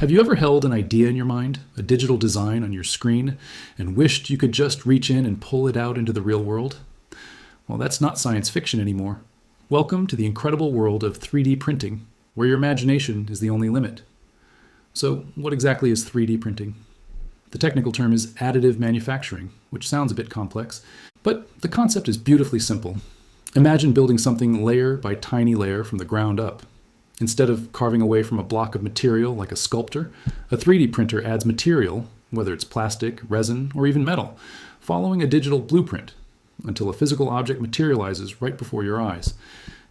Have you ever held an idea in your mind, a digital design on your screen, and wished you could just reach in and pull it out into the real world? Well, that's not science fiction anymore. Welcome to the incredible world of 3D printing, where your imagination is the only limit. So, what exactly is 3D printing? The technical term is additive manufacturing, which sounds a bit complex, but the concept is beautifully simple. Imagine building something layer by tiny layer from the ground up. Instead of carving away from a block of material like a sculptor, a 3D printer adds material, whether it's plastic, resin, or even metal, following a digital blueprint until a physical object materializes right before your eyes.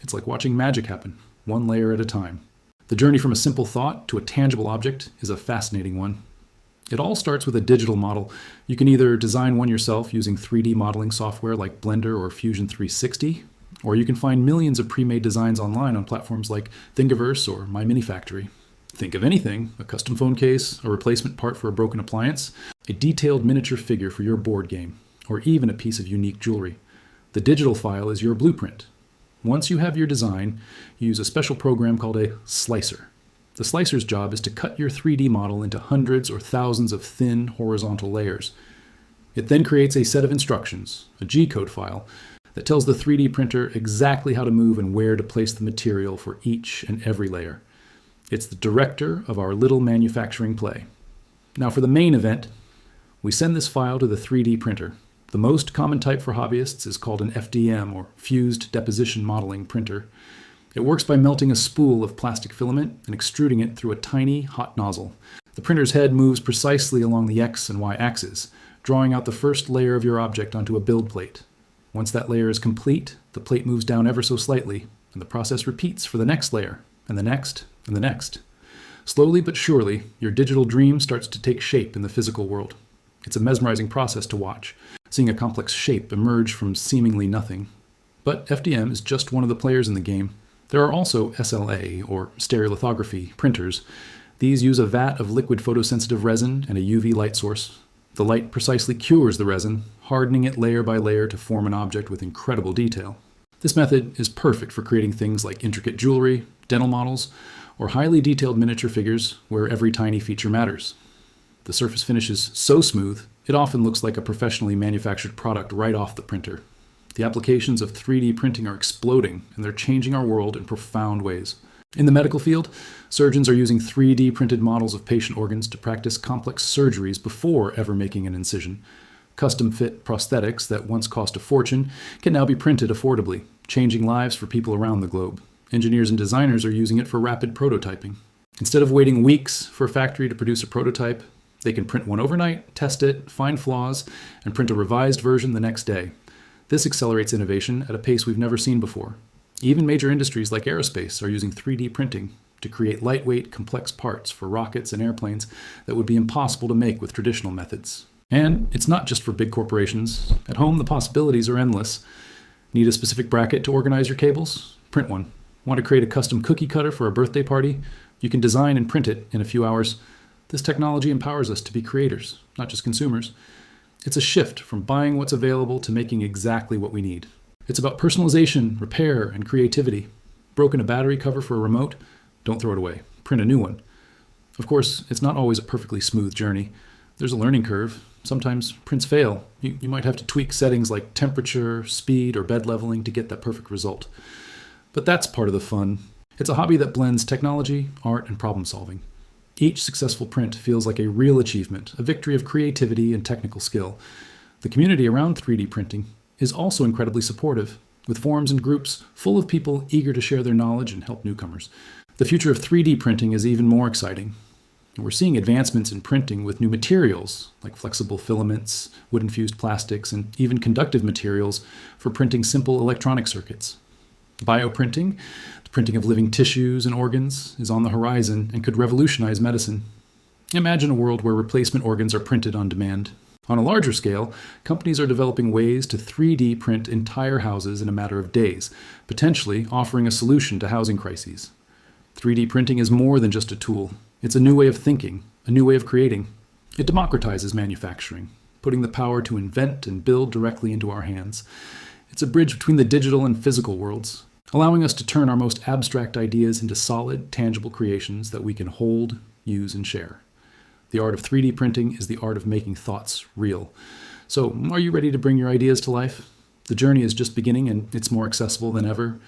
It's like watching magic happen, one layer at a time. The journey from a simple thought to a tangible object is a fascinating one. It all starts with a digital model. You can either design one yourself using 3D modeling software like Blender or Fusion 360, or you can find millions of pre-made designs online on platforms like Thingiverse or My Mini Factory. Think of anything, a custom phone case, a replacement part for a broken appliance, a detailed miniature figure for your board game, or even a piece of unique jewelry. The digital file is your blueprint. Once you have your design, you use a special program called a slicer. The slicer's job is to cut your 3D model into hundreds or thousands of thin horizontal layers. It then creates a set of instructions, a G-code file, that tells the 3D printer exactly how to move and where to place the material for each and every layer. It's the director of our little manufacturing play. Now for the main event, we send this file to the 3D printer. The most common type for hobbyists is called an FDM, or Fused Deposition Modeling Printer. It works by melting a spool of plastic filament and extruding it through a tiny, hot nozzle. The printer's head moves precisely along the X and Y axes, drawing out the first layer of your object onto a build plate. Once that layer is complete, the plate moves down ever so slightly, and the process repeats for the next layer, and the next, and the next. Slowly but surely, your digital dream starts to take shape in the physical world. It's a mesmerizing process to watch, seeing a complex shape emerge from seemingly nothing. But FDM is just one of the players in the game. There are also SLA, or stereolithography, printers. These use a vat of liquid photosensitive resin and a UV light source. The light precisely cures the resin, hardening it layer by layer to form an object with incredible detail. This method is perfect for creating things like intricate jewelry, dental models, or highly detailed miniature figures where every tiny feature matters. The surface finish is so smooth, it often looks like a professionally manufactured product right off the printer. The applications of 3D printing are exploding, and they're changing our world in profound ways. In the medical field, surgeons are using 3D printed models of patient organs to practice complex surgeries before ever making an incision. Custom-fit prosthetics that once cost a fortune can now be printed affordably, changing lives for people around the globe. Engineers and designers are using it for rapid prototyping. Instead of waiting weeks for a factory to produce a prototype, they can print one overnight, test it, find flaws, and print a revised version the next day. This accelerates innovation at a pace we've never seen before. Even major industries like aerospace are using 3D printing to create lightweight, complex parts for rockets and airplanes that would be impossible to make with traditional methods. And it's not just for big corporations. At home, the possibilities are endless. Need a specific bracket to organize your cables? Print one. Want to create a custom cookie cutter for a birthday party? You can design and print it in a few hours. This technology empowers us to be creators, not just consumers. It's a shift from buying what's available to making exactly what we need. It's about personalization, repair, and creativity. Broken a battery cover for a remote? Don't throw it away. Print a new one. Of course, it's not always a perfectly smooth journey. There's a learning curve. Sometimes prints fail. You might have to tweak settings like temperature, speed, or bed leveling to get that perfect result. But that's part of the fun. It's a hobby that blends technology, art, and problem solving. Each successful print feels like a real achievement, a victory of creativity and technical skill. The community around 3D printing is also incredibly supportive, with forums and groups full of people eager to share their knowledge and help newcomers. The future of 3D printing is even more exciting. We're seeing advancements in printing with new materials, like flexible filaments, wood-infused plastics, and even conductive materials for printing simple electronic circuits. Bioprinting, the printing of living tissues and organs, is on the horizon and could revolutionize medicine. Imagine a world where replacement organs are printed on demand. On a larger scale, companies are developing ways to 3D print entire houses in a matter of days, potentially offering a solution to housing crises. 3D printing is more than just a tool. It's a new way of thinking, a new way of creating. It democratizes manufacturing, putting the power to invent and build directly into our hands. It's a bridge between the digital and physical worlds, allowing us to turn our most abstract ideas into solid, tangible creations that we can hold, use, and share. The art of 3D printing is the art of making thoughts real. So, are you ready to bring your ideas to life? The journey is just beginning and it's more accessible than ever.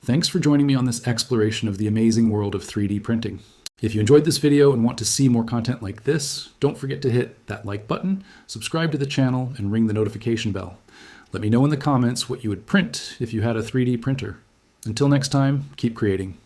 Thanks for joining me on this exploration of the amazing world of 3D printing. If you enjoyed this video and want to see more content like this, don't forget to hit that like button, subscribe to the channel, and ring the notification bell. Let me know in the comments what you would print if you had a 3D printer. Until next time, keep creating.